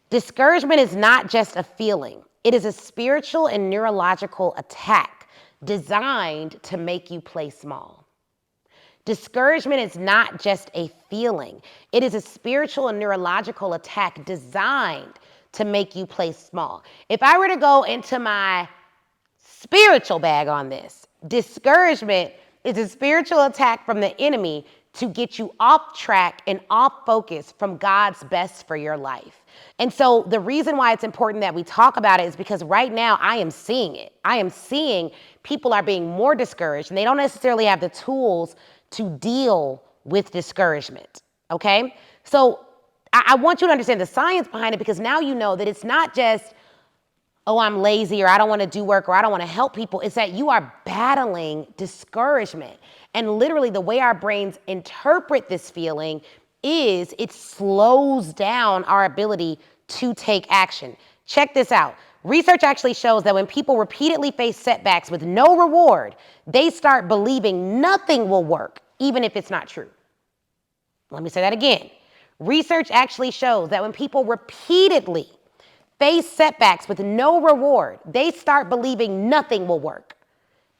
Discouragement is not just a feeling. It is a spiritual and neurological attack designed to make you play small. Discouragement is not just a feeling. It is a spiritual and neurological attack designed to make you play small. If I were to go into my spiritual bag on this, discouragement is a spiritual attack from the enemy to get you off track and off focus from God's best for your life. And so the reason why it's important that we talk about it is because right now I am seeing it. I am seeing people are being more discouraged and they don't necessarily have the tools to deal with discouragement, okay? So I want you to understand the science behind it, because now you know that it's not just, oh, I'm lazy, or I don't want to do work, or I don't want to help people. It's that you are battling discouragement. And literally the way our brains interpret this feeling is it slows down our ability to take action. Check this out. Research actually shows that when people repeatedly face setbacks with no reward, they start believing nothing will work, even if it's not true. Let me say that again. Research actually shows that when people repeatedly face setbacks with no reward, they start believing nothing will work,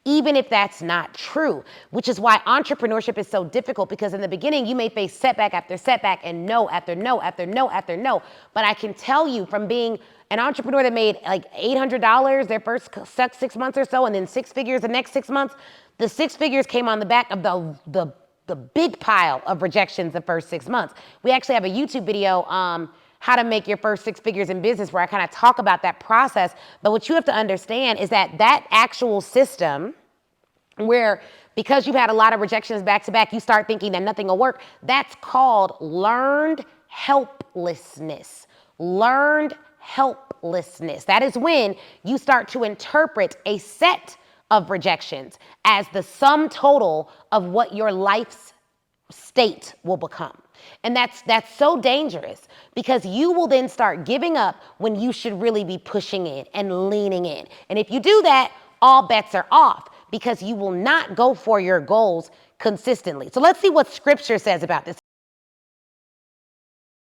even if that's not true, which is why entrepreneurship is so difficult, because in the beginning, you may face setback after setback and no after no after no after no. But I can tell you from being an entrepreneur that made like $800 their first 6 months or so, and then six figures the next 6 months, the six figures came on the back of the big pile of rejections the first 6 months. We actually have a YouTube video, how to make your first six figures in business, where I kind of talk about that process. But what you have to understand is that that actual system where, because you've had a lot of rejections back to back, you start thinking that nothing will work, that's called learned helplessness. Learned helplessness. That is when you start to interpret a set of rejections as the sum total of what your life's state will become. And that's so dangerous, because you will then start giving up when you should really be pushing in and leaning in. And if you do that, all bets are off, because you will not go for your goals consistently. So let's see what scripture says about this.